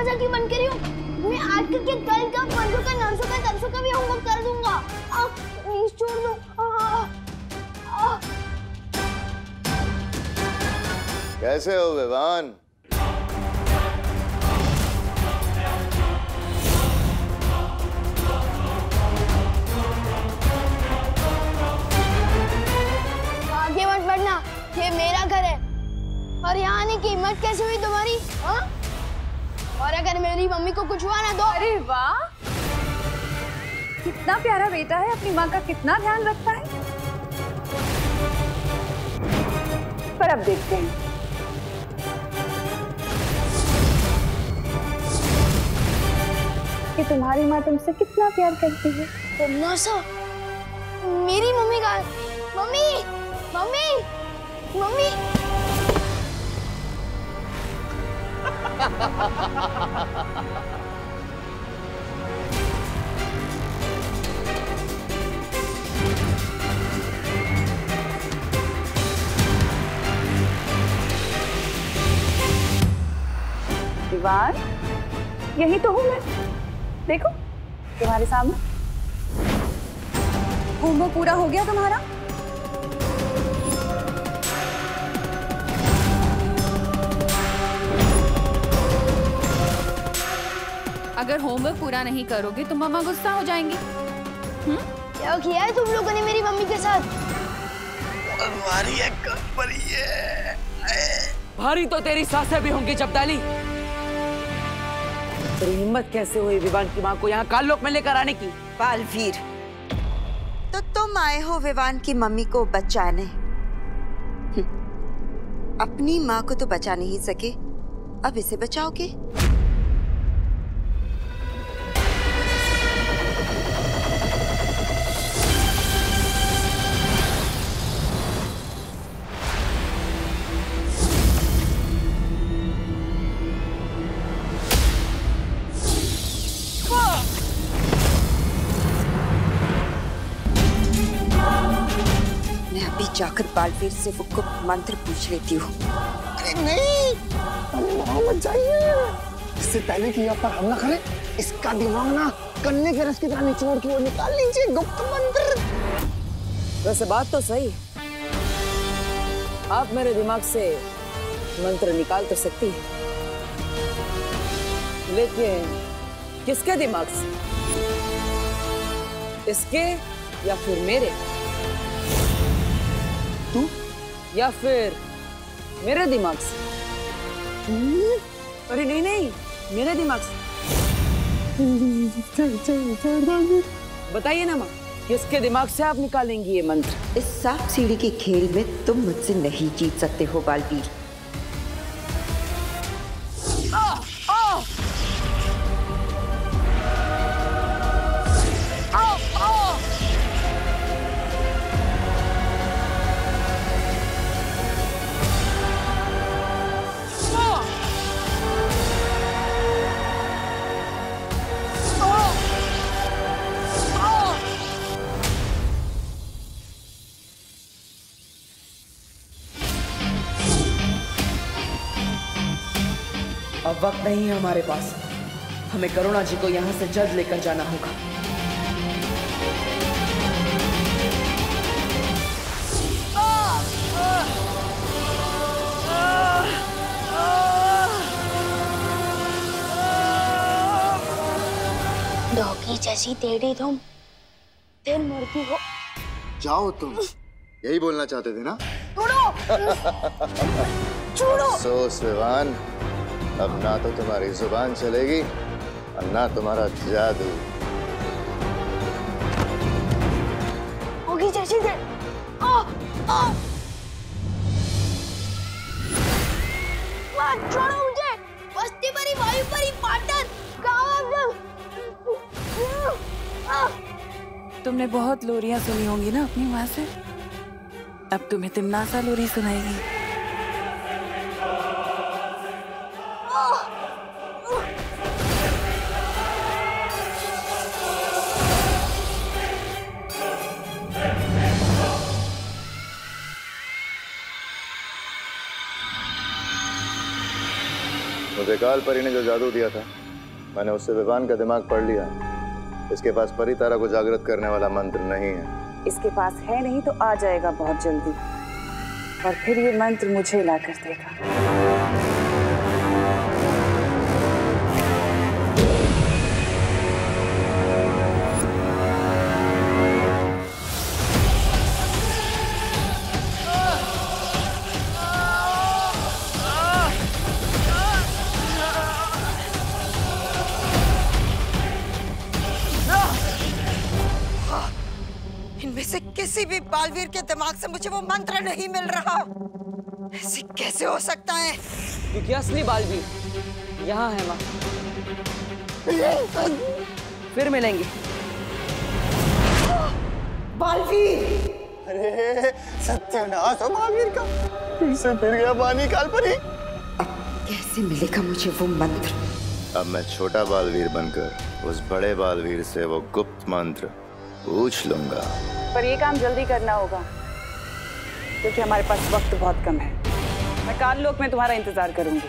मजाक बन कर रही हूँ। मैं आज के कल का परसों का नरसों का तरसों का भी होमवर्क कर दूंगा। प्लीज छोड़ दो। कैसे हो विवान? आगे मत बढ़ना, ये मेरा घर है। और यहाँ आने की हिम्मत कैसे हुई तुम्हारी? हाँ? और अगर मेरी मम्मी को कुछ हुआ ना तो? अरे वाह, कितना प्यारा बेटा है, अपनी माँ का कितना ध्यान रखता है। पर अब देखते हैं कि तुम्हारी माँ तुमसे कितना प्यार करती है। तुम सा मेरी मम्मी का मम्मी मम्मी मम्मी विवान, यही तो हूँ मैं। देखो तुम्हारे सामने। होमवर्क पूरा हो गया तुम्हारा? अगर होमवर्क पूरा नहीं करोगे तो मम्मा गुस्सा हो जाएंगी। क्या किया है तुम लोगों ने मेरी मम्मी के साथ? हमारी एक परी है। भारी तो तेरी सासें भी होंगी चपटाली। तेरी हिम्मत कैसे हुई विवान की माँ को यहाँ काललोक में लेकर आने की? बालवीर, तो तुम आए हो विवान की मम्मी को बचाने। अपनी माँ को तो बचा नहीं सके, अब इसे बचाओगे? जाकर बालवीर से वो गुप्त मंत्र पूछ लेती हूँ। नहीं, मोहम्मद चाहिए। इससे पहले कि आप पर हमला करे, इसका दिमाग ना गन्ने के रस की तरह निचोड़ के वो निकाल लीजिए गुप्त मंत्र। वैसे बात तो सही, आप मेरे दिमाग से मंत्र निकाल तो सकती है, लेकिन किसके दिमाग से? इसके या फिर मेरे? तू या फिर मेरे दिमाग से? अरे नहीं नहीं, मेरे दिमाग से। बताइए ना माँ, किसके दिमाग से आप निकालेंगी ये मंत्र? इस सांप सीढ़ी के खेल में तुम मुझसे नहीं जीत सकते हो बालवीर। अब वक्त नहीं है हमारे पास, हमें करुणा जी को यहाँ से जल्द लेकर जाना होगा। डॉगी जैसी टेढ़ी तुम, फिर मुर्गी हो। जाओ तुम, यही बोलना चाहते थे ना? छोड़ो छोड़ो। अफसोस विवान, अब ना तो तुम्हारी जुबान चलेगी और ना तुम्हारा जादू। होगी जैसी दे। छोड़ो मुझे। बस्ती परी, वायु परी, पाटन, कहाँ? तुमने बहुत लोरियां सुनी होंगी ना अपनी माँ से, अब तुम्हें तिमनासा लोरी सुनाएगी। मुझे काल परी ने जो जादू दिया था, मैंने उससे विवान का दिमाग पढ़ लिया। इसके पास परी तारा को जागृत करने वाला मंत्र नहीं है। इसके पास है नहीं तो आ जाएगा बहुत जल्दी, और फिर ये मंत्र मुझे ला कर देगा। इनमें से किसी भी बालवीर के दिमाग से मुझे वो मंत्र नहीं मिल रहा। ऐसे कैसे हो सकता है? क्योंकि असली बालवीर यहाँ है माँ। फिर मिलेंगे। बालवीर! अरे सत्यानाश हो बालवीर का, इससे फिर गया पानी काल परी। अब कैसे मिलेगा मुझे वो मंत्र? अब मैं छोटा बालवीर बनकर उस बड़े बालवीर से वो गुप्त मंत्र पूछ लूंगा। पर ये काम जल्दी करना होगा, क्योंकि हमारे पास वक्त बहुत कम है। मैं काल लोक में तुम्हारा इंतजार करूंगी।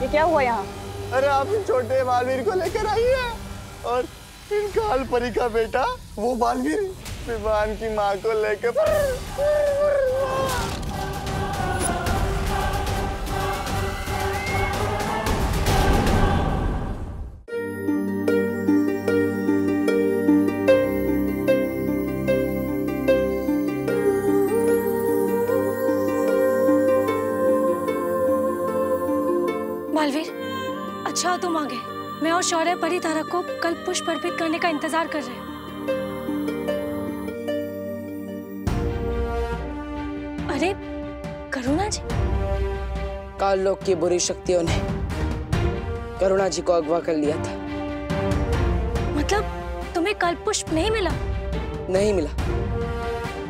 ये क्या हुआ यहाँ? अरे आप इन छोटे बालवीर को लेकर आई है, और इन काल परी का बेटा वो बालवीर विवान की माँ को लेकर। बालवीर, अच्छा तुम आ गए। मैं और शौर्य परी तारा को कल पुष्प अर्पित करने का इंतजार कर रहे हैं। अरे करुणा जी! काल लोक की बुरी शक्तियों ने करुणा जी को अगवा कर लिया था। मतलब तुम्हें कल्प पुष्प नहीं मिला? नहीं मिला,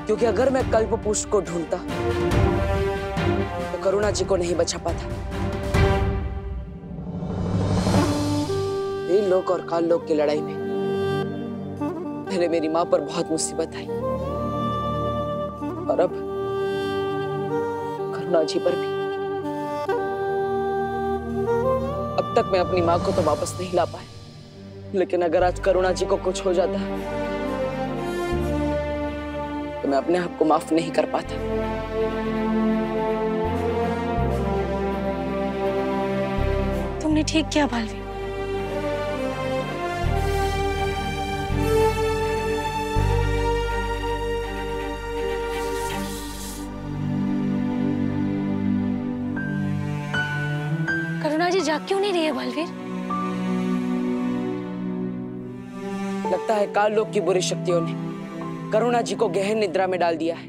क्योंकि अगर मैं कल्प पुष्प को ढूंढता तो करुणा जी को नहीं बचा पाता। लोक और काल लोक की लड़ाई में पहले मेरी मां पर बहुत मुसीबत आई, और अब करुणा जी पर भी। अब तक मैं अपनी मां को तो वापस नहीं ला पाया, लेकिन अगर आज करुणा जी को कुछ हो जाता तो मैं अपने आप को माफ नहीं कर पाता। तुमने ठीक किया बालवीर। करुणा जी जाग क्यों नहीं रही है बालवीर? लगता है काल लोक की बुरी शक्तियों ने करुणा जी को गहन निद्रा में डाल दिया है।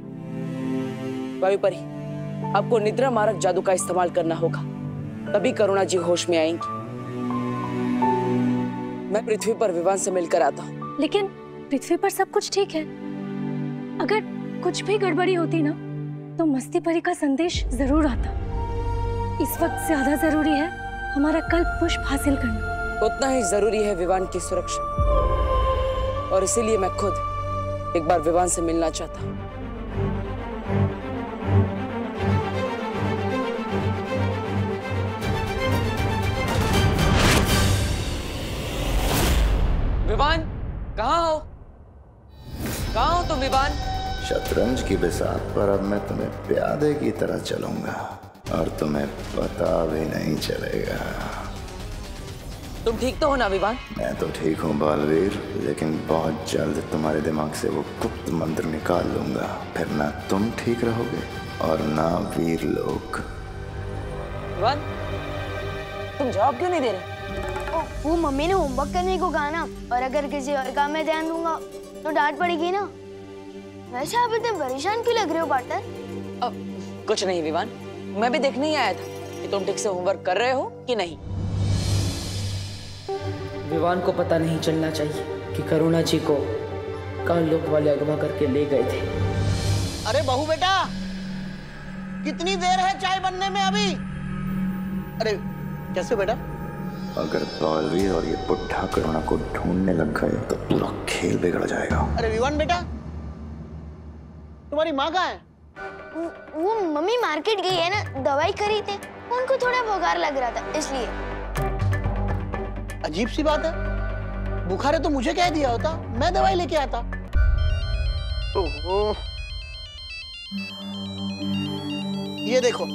वायु परी, आपको निद्रा मारक जादू का इस्तेमाल करना होगा, तभी करुणा जी होश में आएंगी। मैं पृथ्वी पर विवान से मिलकर आता हूँ। लेकिन पृथ्वी पर सब कुछ ठीक है। अगर कुछ भी गड़बड़ी होती ना तो मस्ती परी का संदेश जरूर आता। इस वक्त ज्यादा जरूरी है हमारा कल्प पुष्प हासिल करना। उतना ही जरूरी है विवान की सुरक्षा, और इसीलिए मैं खुद एक बार विवान से मिलना चाहता हूँ। विवान, कहाँ हो? कहाँ हो तुम विवान? शतरंज की बिसात पर अब मैं तुम्हें प्यादे की तरह चलूंगा, और तुम्हें पता भी नहीं चलेगा। तुम ठीक तो हो ना विवान? मैं तो ठीक हूँ बालवीर, लेकिन बहुत जल्द तुम्हारे दिमाग से वो गुप्त मंत्र निकाल लूंगा। फिर ना तुम ठीक रहोगे और ना वीर लोग। विवान, तुम जवाब क्यों नहीं दे रहे? वो मम्मी ने होमवर्क करने को कहा ना, और अगर किसी और काम में ध्यान दूंगा तो डांट पड़ेगी ना। वैसे आप इतने परेशान क्यों लग रहे हो पार्टनर? अब कुछ नहीं विवान, मैं भी देखने ही आया था कि तुम ठीक से होमवर्क कर रहे हो कि नहीं। विवान को पता नहीं चलना चाहिए कि करुणा जी को काल लोक वाले अगवा करके ले गए थे। अरे बहू बेटा, कितनी देर है चाय बनने में अभी? अरे कैसे बेटा? अगर बालवीर और ये बुढ़ा करुणा को ढूंढने लग गए तो पूरा खेल बिगड़ जाएगा। अरे विवान बेटा, तुम्हारी माँ कहाँ है? वो मम्मी मार्केट गई है ना, दवाई खरीदने। उनको थोड़ा बुखार लग रहा था इसलिए। अजीब सी बात है, बुखार है तो मुझे कह दिया होता, मैं दवाई लेके आता। ओहो, ये देखो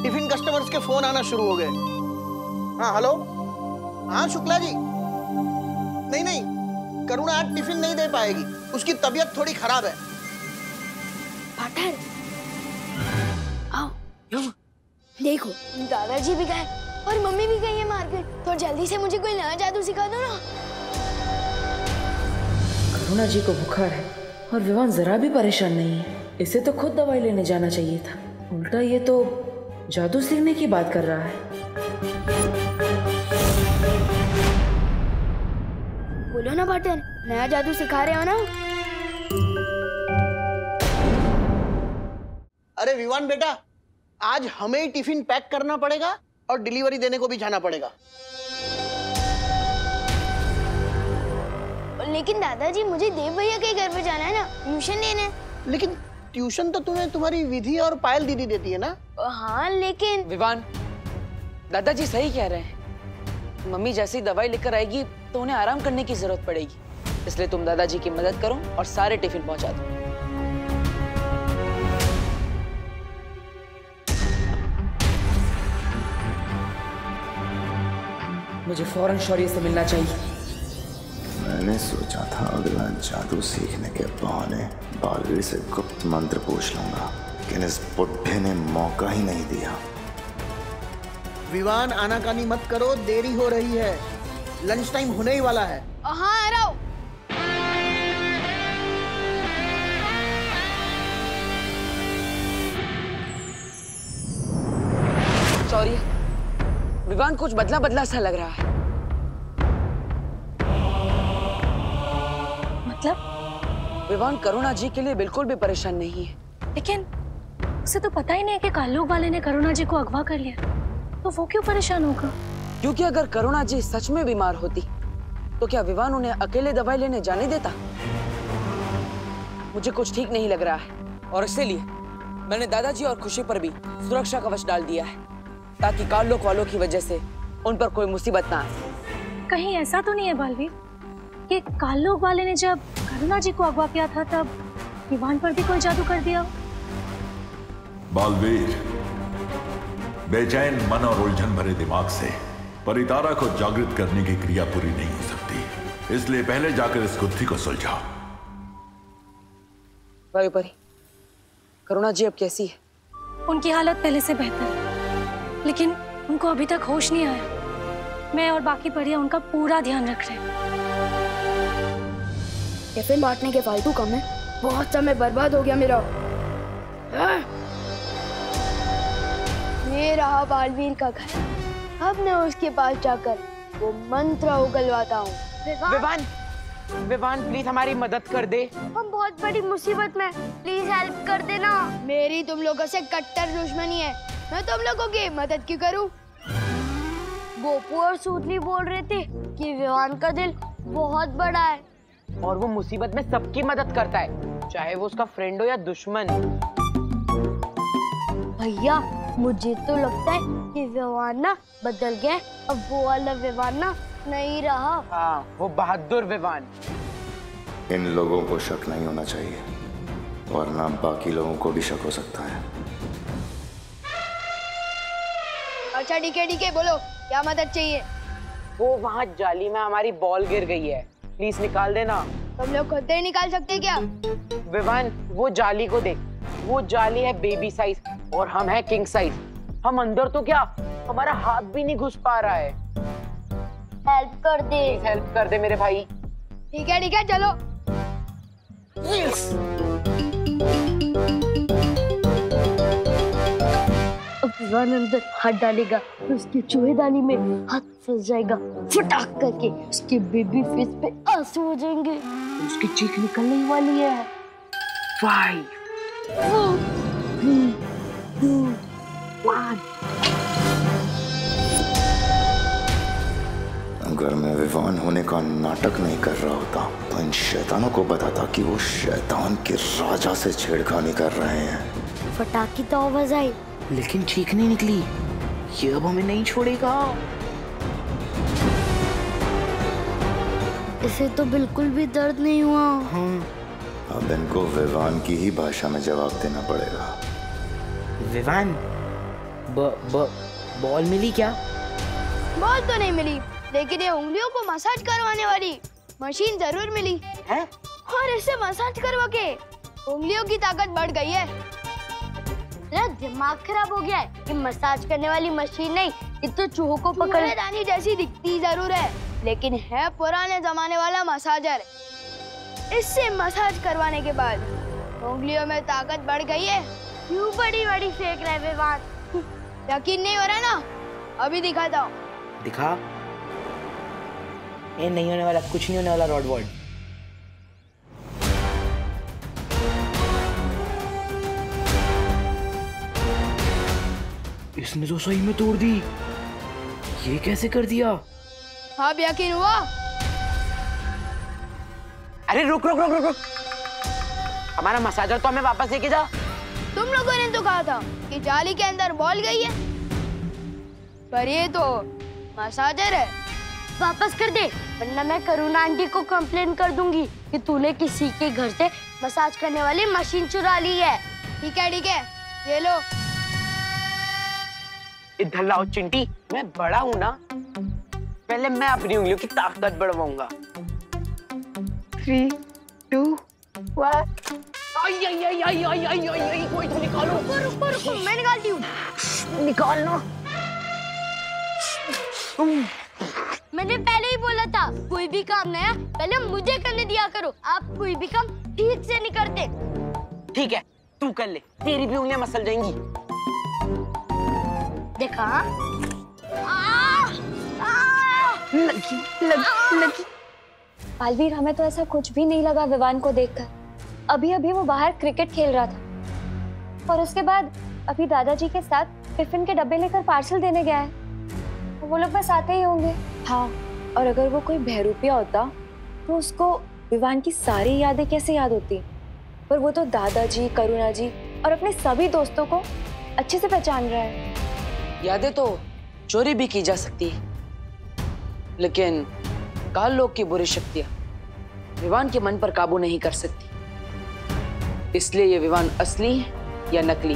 टिफिन कस्टमर्स के फोन आना शुरू हो गए। हाँ हेलो, हाँ शुक्ला जी। नहीं, करुणा आज टिफिन नहीं दे पाएगी, उसकी तबीयत थोड़ी खराब है। पाटर, आओ देखो, दादाजी भी गए और मम्मी भी गई है मार्केट। तो जल्दी से मुझे कोई नया जादू सिखा दो ना। करुणा जी को बुखार है और विवान जरा भी परेशान नहीं है। इसे तो खुद दवाई लेने जाना चाहिए था, उल्टा ये तो जादू सीखने की बात कर रहा है। बोलो ना पाटर, नया जादू सिखा रहे हो ना? अरे विवान बेटा, आज हमें ही टिफिन पैक करना पड़ेगा और डिलीवरी देने को भी जाना पड़ेगा। लेकिन दादाजी, मुझे देव भैया के घर पे जाना है ना, ट्यूशन लेने। लेकिन ट्यूशन तो तुम्हें तुम्हारी विधि और पायल दीदी देती है ना? हाँ लेकिन विवान, दादाजी सही कह रहे हैं। मम्मी जैसी दवाई लेकर आएगी तो उन्हें आराम करने की जरूरत पड़ेगी, इसलिए तुम दादाजी की मदद करो और सारे टिफिन पहुंचा दो। मुझे फौरन शौर्य से मिलना चाहिए। मैंने सोचा था अगला जादू सीखने के बहाने बालवीर से गुप्त मंत्र पूछ लूंगा, लेकिन इस बुढ़े ने मौका ही नहीं दिया। विवान, आनाकानी मत करो, देरी हो रही है, लंच टाइम होने ही वाला है। हाँ आ रहा हूं। शौर्य, विवान कुछ बदला बदला सा लग रहा है। मतलब? विवान करुणा जी के लिए बिल्कुल भी परेशान नहीं है। लेकिन उसे तो पता ही नहीं है कि कालोग वाले ने करुणा जी को अगवा कर लिया, तो वो क्यों परेशान होगा? क्योंकि अगर करुणा जी सच में बीमार होती तो क्या विवान उन्हें अकेले दवाई लेने जाने देता? मुझे कुछ ठीक नहीं लग रहा है और इसीलिए मैंने दादाजी और खुशी पर भी सुरक्षा कवच डाल दिया है, ताकि कालोग वालों की वजह से उन पर कोई मुसीबत ना आए। कहीं ऐसा तो नहीं है बालवीर कि कालोग वाले ने जब करुणा जी को अगवा किया था तब विवान पर भी कोई जादू कर दिया? बालवीर, बेचैन मन और उलझन भरे दिमाग से परितारा को जागृत करने की क्रिया पूरी नहीं हो सकती, इसलिए पहले जाकर इस गुत्थी को सुलझाओ। वायुपरी, करुणा जी अब कैसी है? उनकी हालत पहले से बेहतर है, लेकिन उनको अभी तक होश नहीं आया। मैं और बाकी परियां उनका पूरा ध्यान रख रहे हैं। टिफिन बांटने के फालतू काम है, बहुत समय बर्बाद हो गया मेरा। ये रहा बालवीर का घर, अब मैं उसके पास जाकर वो मंत्र उगलवाता हूँ। विवान प्लीज हमारी मदद कर दे, हम बहुत बड़ी मुसीबत में, प्लीज हेल्प कर देना। मेरी तुम लोगों से कट्टर दुश्मनी है, मैं तुम लोगों की मदद क्यों करूं? गोपू और सूतली बोल रहे थे कि विवान का दिल बहुत बड़ा है और वो मुसीबत में सबकी मदद करता है, चाहे वो उसका फ्रेंड हो या दुश्मन। भैया, मुझे तो लगता है कि विवान ना बदल गया, अब वो वाला विवान ना नहीं रहा। हाँ, वो बहादुर विवान। इन लोगों को शक नहीं होना चाहिए, वरना बाकी लोगों को भी शक हो सकता है। अच्छा ठीक है, बोलो क्या मदद चाहिए? वो वहाँ जाली में हमारी बॉल गिर गई है, प्लीज निकाल देना। तुम लोग खुद ही निकाल सकते क्या? विवान, वो जाली को देख, वो जाली है बेबी साइज और हम है किंग साइज। हम अंदर तो क्या, हमारा हाथ भी नहीं घुस पा रहा है। हेल्प कर दे। हेल्प कर दे मेरे भाई। ठीक है चलो। अब विवान अंदर हाथ डालेगा तो उसकी चूहेदानी में हाथ फंस जाएगा, फटाक करके उसके बेबी फेस पे आंसू हो जाएंगे, उसकी चीख निकलने वाली है। 5 4 3 2, 1। अगर मैं विवान होने का नाटक नहीं कर रहा होता तो इन शैतानों को बताता कि वो शैतान के राजा से छेड़खानी कर रहे हैं। फटाकी तो आवाज आई, लेकिन ठीक नहीं निकली। ये अब हमें नहीं छोड़ेगा। इसे तो बिल्कुल भी दर्द नहीं हुआ। अब इनको विवान की ही भाषा में जवाब देना पड़ेगा। विवान, बॉल मिली क्या? बॉल तो नहीं मिली, लेकिन ये उंगलियों को मसाज करवाने वाली मशीन जरूर मिली है। और इससे मसाज करवा के उंगलियों की ताकत बढ़ गई है। मेरा दिमाग खराब हो गया है। ये मसाज करने वाली मशीन नहीं, ये तो चूहों को पकड़ने जैसी दिखती जरूर है, लेकिन है पुराने जमाने वाला मसाजर। इससे मसाज करवाने के बाद उंगलियों में ताकत बढ़ गई है। यूं बड़ी बड़ी फेंक रहे विवान। यकीन नहीं हो रहा ना? अभी दिखाता हूँ। दिखा। ये नहीं होने वाला, कुछ नहीं होने वाला रॉड वॉर्ड। इसने तो सही में तोड़ दी। ये कैसे कर दिया? अब यकीन हुआ? अरे रुक रुक रुक रुक रुक, हमारा मसाजर तो हमें वापस लेके जा। तुम लोगों ने तो कहा था कि जाली के अंदर बॉल गई है, पर ये तो मसाजर है। वापस कर दे, वरना मैं करुणा आंटी को कंप्लेन कर दूंगी कि तूने किसी के घर से मसाज करने वाली मशीन चुरा ली है। ठीक है, ये लो। इधर लाओ चिंटी, मैं बड़ा हूँ ना, पहले मैं अपनी उंगलियों की ताकत बढ़वाऊंगा। 3, 2, 1। आई आई आई आई आई आई आई आई, कोई तो निकालो। रुको, मैं निकालती हूँ। निकालना। मैंने पहले ही बोला था, कोई भी काम नया पहले मुझे करने दिया करो। आप कोई भी काम ठीक से नहीं करते। ठीक है, तू कर ले, तेरी भी उंगलियां मसल जाएंगी। देखा? लगी। बालवीर, हमें तो ऐसा कुछ भी नहीं लगा विवान को देखकर। अभी अभी वो बाहर क्रिकेट खेल रहा था और उसके बाद अभी दादाजी के साथ टिफिन के डब्बे लेकर पार्सल देने गया है। वो लोग बस आते ही होंगे। हाँ, और अगर वो कोई बहरूपिया होता तो उसको विवान की सारी यादें कैसे याद होती? पर वो तो दादाजी, करुणा जी और अपने सभी दोस्तों को अच्छे से पहचान रहा है। यादें तो चोरी भी की जा सकती है, लेकिन काल लोक की बुरी शक्तियां विवान के मन पर काबू नहीं कर सकती। इसलिए ये विवान असली है या नकली,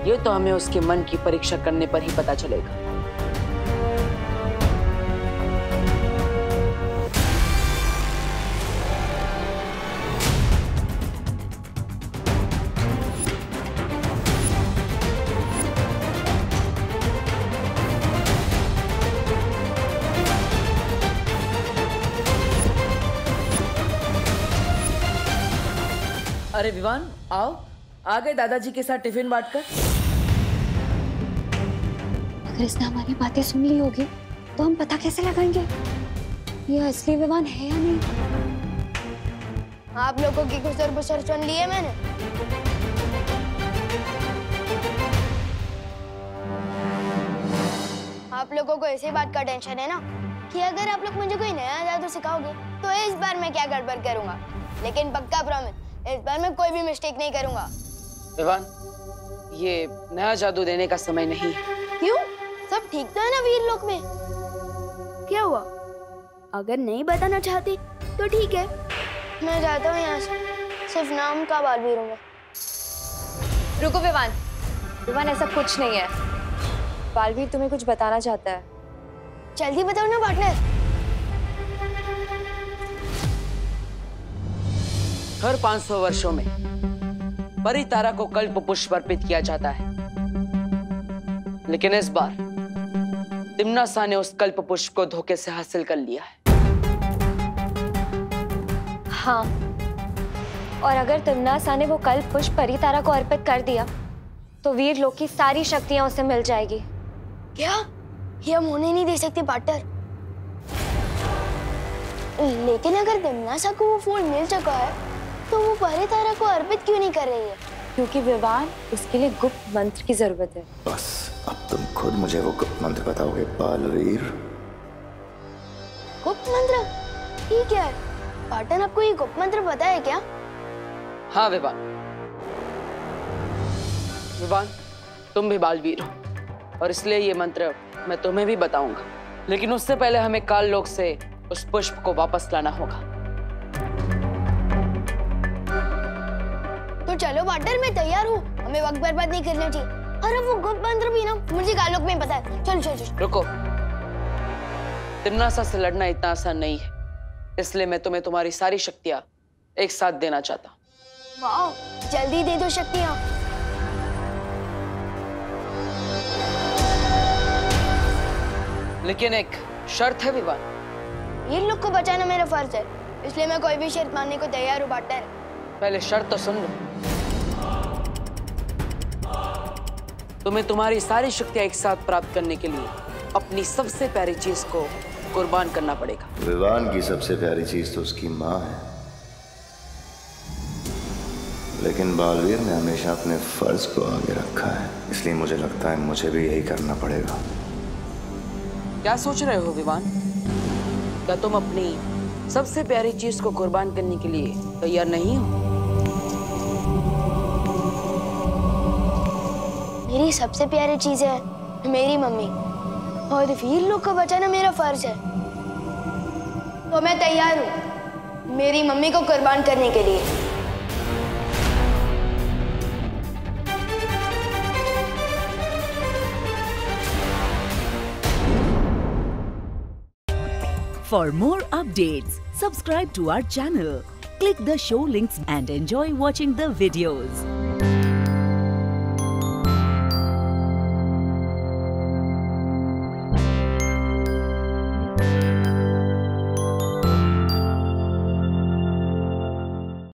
ये तो हमें उसके मन की परीक्षा करने पर ही पता चलेगा। अरे विवान, आओ, आ गए दादाजी के साथ टिफिन बांटकर। अगर इसने हमारी बातें सुन ली होगी तो हम पता कैसे लगाएंगे ये असली विवान है या नहीं? आप लोगों की गुसर बुसर सुन ली है मैंने। आप लोगों को इसी बात का टेंशन है ना कि अगर आप लोग मुझे कोई नया जादू सिखाओगे तो इस बार मैं क्या गड़बड़ करूंगा, लेकिन पक्का प्रॉमिस इस बार मैं कोई भी मिस्टेक नहीं करूंगा। विवान, ये नया जादू देने का समय नहीं है। क्यों? सब ठीक तो है ना वीर लोक में? क्या हुआ? अगर नहीं बताना चाहते तो ठीक है, मैं जाता हूँ यहाँ से। सिर्फ नाम का बालवीर हूँ मैं। रुको विवान, विवान ऐसा कुछ नहीं है। बालवीर तुम्हें कुछ बताना चाहता है। जल्दी बताओ ना पार्टनर। हर 500 वर्षों में परितारा को कल्प पुष्प अर्पित किया जाता है, लेकिन इस बार तिम्नासा ने उस कल्प पुष्प को धोखे से हासिल कर लिया है। हाँ, और अगर तिम्नासा ने वो कल्प पुष्प परितारा को अर्पित कर दिया तो वीर लोक की सारी शक्तियां उसे मिल जाएगी। क्या? ये हम होने नहीं दे सकते पार्टनर। लेकिन अगर तिम्नासा को वो फूल मिल चुका है तो वो परितारा को अर्पित क्यों नहीं कर रही है? क्योंकि विवान उसके लिए गुप्त मंत्र की जरूरत है। बस अब तुम खुद मुझे वो गुप्त मंत्र बताओगे बालवीर। गुप्त मंत्र? ठीक है, पाटन आपको ये गुप्त मंत्र पता है क्या? हाँ विवान, विवान तुम भी बालवीर हो और इसलिए ये मंत्र मैं तुम्हें भी बताऊंगा, लेकिन उससे पहले हमें काल लोक से उस पुष्प को वापस लाना होगा। तो चलो पार्टनर, मैं तैयार हूँ, हमें वक्त बर्बाद नहीं करना चाहिए। अरे वो गुप्त मंत्र भी ना मुझे काल लोक में पता है। चलो चलो चलो। रुको, तिम्नासा से लड़ना इतना आसान नहीं है, इसलिए मैं तुम्हें तुम्हारी सारी शक्तियां एक साथ देना चाहता हूँ। वाह, जल्दी दे दो शक्तियां। लेकिन एक शर्त है विवान। इन लोग को बचाना मेरा फर्ज है, इसलिए मैं कोई भी शर्त मानने को तैयार हूँ पार्टनर। पहले शर्त तो सुन लो। तुम्हें तुम्हारी सारी शक्तियां एक साथ प्राप्त करने के लिए अपनी सबसे प्यारी चीज को कुर्बान करना पड़ेगा। विवान की सबसे प्यारी चीज तो उसकी माँ है, लेकिन बालवीर ने हमेशा अपने फर्ज को आगे रखा है, इसलिए मुझे लगता है मुझे भी यही करना पड़ेगा। क्या सोच रहे हो विवान? क्या तुम अपनी सबसे प्यारी चीज को कुर्बान करने के लिए तैयार नहीं हो? मेरी सबसे प्यारी चीज है मेरी मम्मी, और वीर लोग को बचाना मेरा फर्ज है, तो मैं तैयार हूँ मेरी मम्मी को कुर्बान करने के लिए। For more updates, subscribe to our channel, click the show links and enjoy watching the videos.